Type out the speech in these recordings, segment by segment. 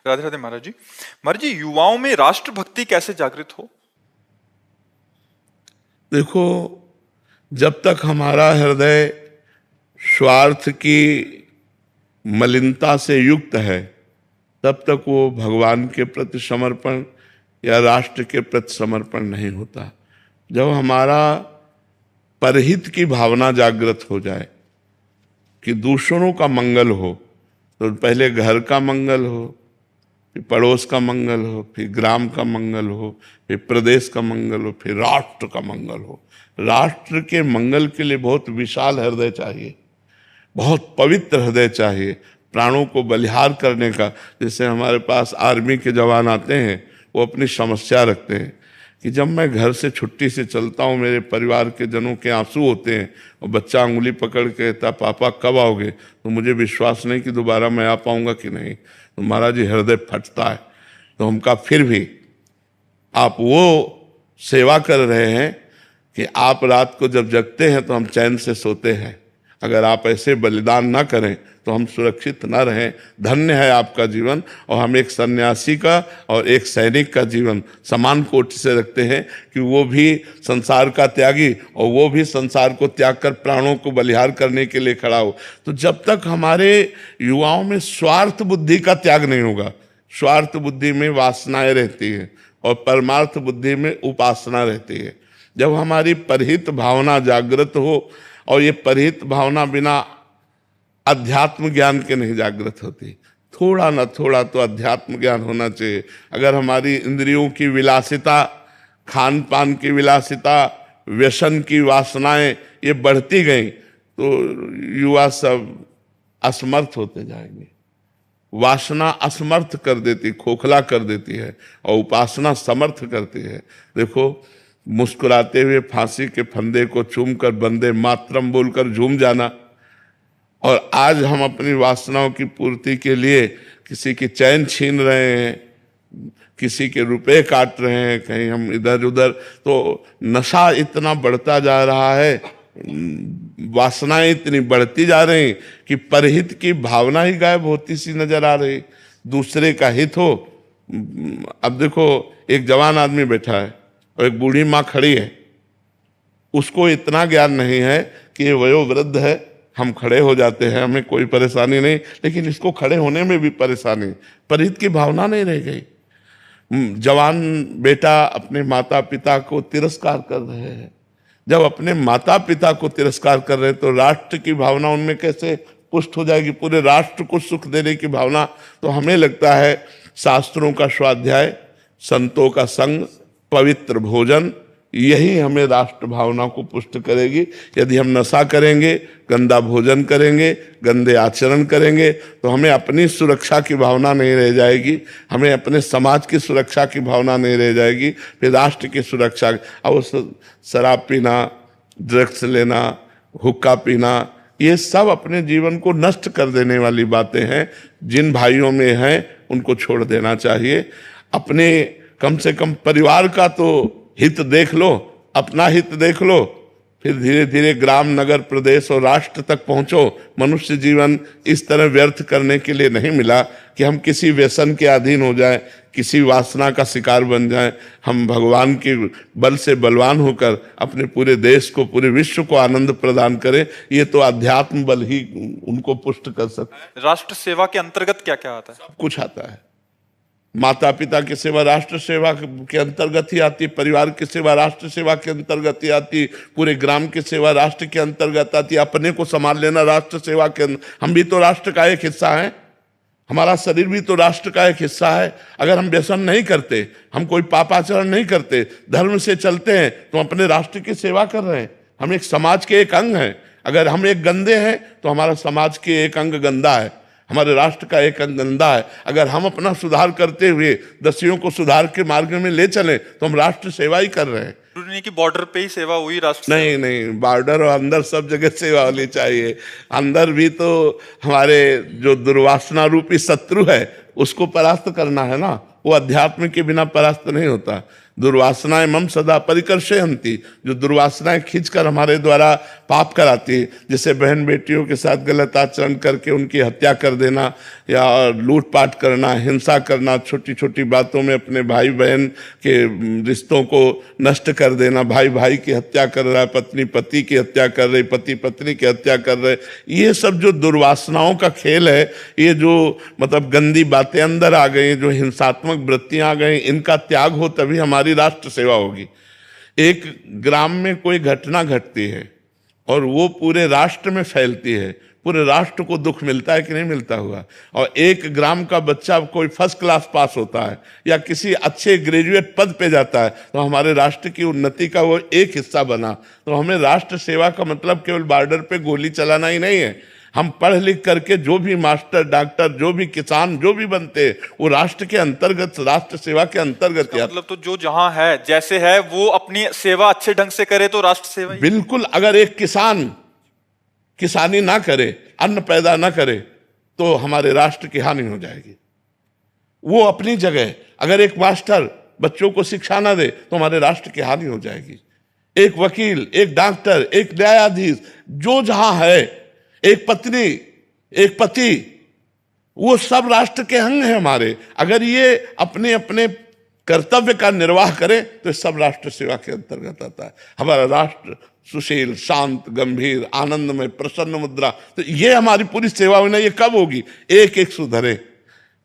राधे राधे महाराज जी। महाराज जी, युवाओं में राष्ट्रभक्ति कैसे जागृत हो? देखो, जब तक हमारा हृदय स्वार्थ की मलिनता से युक्त है तब तक वो भगवान के प्रति समर्पण या राष्ट्र के प्रति समर्पण नहीं होता। जब हमारा परहित की भावना जागृत हो जाए कि दूसरों का मंगल हो, तो पहले घर का मंगल हो, फिर पड़ोस का मंगल हो, फिर ग्राम का मंगल हो, फिर प्रदेश का मंगल हो, फिर राष्ट्र का मंगल हो। राष्ट्र के मंगल के लिए बहुत विशाल हृदय चाहिए, बहुत पवित्र हृदय चाहिए, प्राणों को बलिहार करने का। जैसे हमारे पास आर्मी के जवान आते हैं, वो अपनी समस्या रखते हैं कि जब मैं घर से छुट्टी से चलता हूँ, मेरे परिवार के जनों के आंसू होते हैं और बच्चा अंगुली पकड़ के कहता पापा कब आओगे, तो मुझे विश्वास नहीं कि दोबारा मैं आ पाऊंगा कि नहीं। तो महाराज जी हृदय फटता है। तो हम कहा फिर भी आप वो सेवा कर रहे हैं कि आप रात को जब जगते हैं तो हम चैन से सोते हैं। अगर आप ऐसे बलिदान ना करें तो हम सुरक्षित ना रहें। धन्य है आपका जीवन। और हम एक सन्यासी का और एक सैनिक का जीवन समान कोटि से रखते हैं कि वो भी संसार का त्यागी और वो भी संसार को त्याग कर प्राणों को बलिहार करने के लिए खड़ा हो। तो जब तक हमारे युवाओं में स्वार्थ बुद्धि का त्याग नहीं होगा, स्वार्थ बुद्धि में वासनाएं रहती है और परमार्थ बुद्धि में उपासना रहती है। जब हमारी परहित भावना जागृत हो, और ये परहित भावना बिना अध्यात्म ज्ञान के नहीं जागृत होती, थोड़ा ना थोड़ा तो अध्यात्म ज्ञान होना चाहिए। अगर हमारी इंद्रियों की विलासिता, खान पान की विलासिता, व्यसन की वासनाएं ये बढ़ती गई तो युवा सब असमर्थ होते जाएंगे। वासना असमर्थ कर देती, खोखला कर देती है, और उपासना समर्थ करती है। देखो, मुस्कुराते हुए फांसी के फंदे को चूमकर वंदे मातरम बोलकर झूम जाना, और आज हम अपनी वासनाओं की पूर्ति के लिए किसी की चैन छीन रहे हैं, किसी के रुपए काट रहे हैं, कहीं हम इधर उधर। तो नशा इतना बढ़ता जा रहा है, वासनाएं इतनी बढ़ती जा रही कि परहित की भावना ही गायब होती सी नजर आ रही। दूसरे का हित हो। अब देखो, एक जवान आदमी बैठा है और एक बूढ़ी माँ खड़ी है। उसको इतना ज्ञान नहीं है कि ये वयोवृद्ध है, हम खड़े हो जाते हैं, हमें कोई परेशानी नहीं, लेकिन इसको खड़े होने में भी परेशानी, परहित की भावना नहीं रह गई। जवान बेटा अपने माता पिता को तिरस्कार कर रहे हैं। जब अपने माता पिता को तिरस्कार कर रहे हैं तो राष्ट्र की भावना उनमें कैसे पुष्ट हो जाएगी, पूरे राष्ट्र को सुख देने की भावना। तो हमें लगता है शास्त्रों का स्वाध्याय, संतों का संग, पवित्र भोजन, यही हमें राष्ट्र भावना को पुष्ट करेगी। यदि हम नशा करेंगे, गंदा भोजन करेंगे, गंदे आचरण करेंगे, तो हमें अपनी सुरक्षा की भावना नहीं रह जाएगी, हमें अपने समाज की सुरक्षा की भावना नहीं रह जाएगी, फिर राष्ट्र की सुरक्षा। अब शराब पीना, ड्रग्स लेना, हुक्का पीना, ये सब अपने जीवन को नष्ट कर देने वाली बातें हैं। जिन भाइयों में हैं उनको छोड़ देना चाहिए। अपने कम से कम परिवार का तो हित देख लो, अपना हित देख लो, फिर धीरे धीरे ग्राम, नगर, प्रदेश और राष्ट्र तक पहुंचो। मनुष्य जीवन इस तरह व्यर्थ करने के लिए नहीं मिला कि हम किसी व्यसन के अधीन हो जाएं, किसी वासना का शिकार बन जाएं। हम भगवान के बल से बलवान होकर अपने पूरे देश को, पूरे विश्व को आनंद प्रदान करें। ये तो अध्यात्म बल ही उनको पुष्ट कर सकता है। राष्ट्र सेवा के अंतर्गत क्या क्या आता है? सब कुछ आता है। माता पिता की सेवा राष्ट्र सेवा के अंतर्गत ही आती, परिवार की सेवा राष्ट्र सेवा के अंतर्गत ही आती, पूरे ग्राम की सेवा राष्ट्र के अंतर्गत आती, अपने को संभाल लेना राष्ट्र सेवा के। हम भी तो राष्ट्र का एक हिस्सा हैं, हमारा शरीर भी तो राष्ट्र का एक हिस्सा है। अगर हम व्यसन नहीं करते, हम कोई पापाचरण नहीं करते, धर्म से चलते हैं, तो अपने राष्ट्र की सेवा कर रहे हैं। हम एक समाज के एक अंग हैं। अगर हम एक गंदे हैं तो हमारा समाज के एक अंग गंदा है, हमारे राष्ट्र का एक अंग गंदा है। अगर हम अपना सुधार करते हुए दसियों को सुधार के मार्ग में ले चलें तो हम राष्ट्र सेवा ही कर रहे हैं। जरूरी नहीं कि बॉर्डर पे ही सेवा हुई राष्ट्र नहीं नहीं, बॉर्डर और अंदर सब जगह सेवा होनी चाहिए। अंदर भी तो हमारे जो दुर्वासना रूपी शत्रु है उसको परास्त करना है ना। वो अध्यात्म के बिना परास्त नहीं होता। दुर्वासनाएं मम सदा परिकर्षयन्ति, जो दुर्वासनाएं खींचकर हमारे द्वारा पाप कराती है, जैसे बहन बेटियों के साथ गलत आचरण करके उनकी हत्या कर देना या लूटपाट करना, हिंसा करना, छोटी छोटी बातों में अपने भाई बहन के रिश्तों को नष्ट कर देना, भाई भाई की हत्या कर रहा है, पत्नी पति की हत्या कर रही, पति पत्नी की हत्या कर रहे, ये सब जो दुर्वासनाओं का खेल है, ये जो मतलब गंदी बातें अंदर आ गई, जो हिंसात्मक वृत्तियां आ गई, इनका त्याग हो तभी हमारी राष्ट्र सेवा होगी। एक ग्राम में कोई घटना घटती है और वो पूरे राष्ट्र में फैलती है, पूरे राष्ट्र को दुख मिलता है कि नहीं मिलता हुआ। और एक ग्राम का बच्चा कोई फर्स्ट क्लास पास होता है या किसी अच्छे ग्रेजुएट पद पे जाता है तो हमारे राष्ट्र की उन्नति का वो एक हिस्सा बना। तो हमें राष्ट्र सेवा का मतलब केवल बॉर्डर पे गोली चलाना ही नहीं है। हम पढ़ लिख करके जो भी मास्टर, डॉक्टर, जो भी किसान, जो भी बनते हैं, वो राष्ट्र के अंतर्गत, राष्ट्र सेवा के अंतर्गत। मतलब तो जो जहां है जैसे है वो अपनी सेवा अच्छे ढंग से करे तो राष्ट्र सेवा ही। बिल्कुल। अगर एक किसान किसानी ना करे, अन्न पैदा ना करे, तो हमारे राष्ट्र की हानि हो जाएगी। वो अपनी जगह। अगर एक मास्टर बच्चों को शिक्षा ना दे तो हमारे राष्ट्र की हानि हो जाएगी। एक वकील, एक डॉक्टर, एक न्यायाधीश, जो जहां है, एक पत्नी, एक पति, वो सब राष्ट्र के अंग हैं हमारे। अगर ये अपने अपने कर्तव्य का निर्वाह करें तो सब राष्ट्र सेवा के अंतर्गत आता है। हमारा राष्ट्र सुशील, शांत, गंभीर, आनंदमय, प्रसन्न मुद्रा, तो ये हमारी पूरी सेवा होना। ये कब होगी? एक एक सुधरे,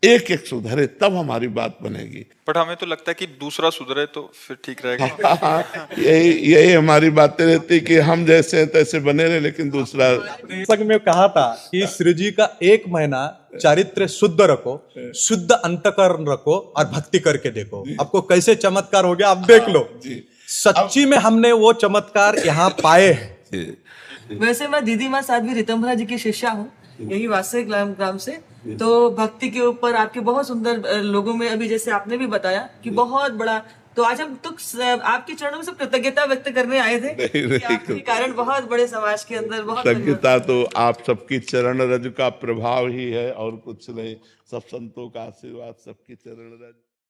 एक एक सुधरे, तब हमारी बात बनेगी। बट हमें तो लगता है कि दूसरा सुधरे तो फिर ठीक रहेगा। यही हमारी बातें रहती कि हम जैसे हैं तैसे बने रहे, लेकिन दूसरा। पुस्तक में कहा था कि श्री जी का 1 महीना चारित्र शुद्ध रखो, शुद्ध अंतकरण रखो और भक्ति करके देखो, आपको कैसे चमत्कार हो गया आप देख लो। सच्ची में हमने वो चमत्कार यहाँ पाए हैं। वैसे मैं दीदी माँ साध्वी ऋतंभरा जी की शिष्या हूँ, यही वास्तविक ग्राम से। तो भक्ति के ऊपर आपके बहुत सुंदर लोगों में, अभी जैसे आपने भी बताया कि बहुत बड़ा, तो आज हम तो आपके चरणों में से कृतज्ञता व्यक्त करने आए थे कि आपके कारण बहुत बड़े समाज के अंदर बहुत कृतज्ञता तो आप सबकी चरण रज का प्रभाव ही है और कुछ नहीं। सब संतों का आशीर्वाद, सबकी चरण रज।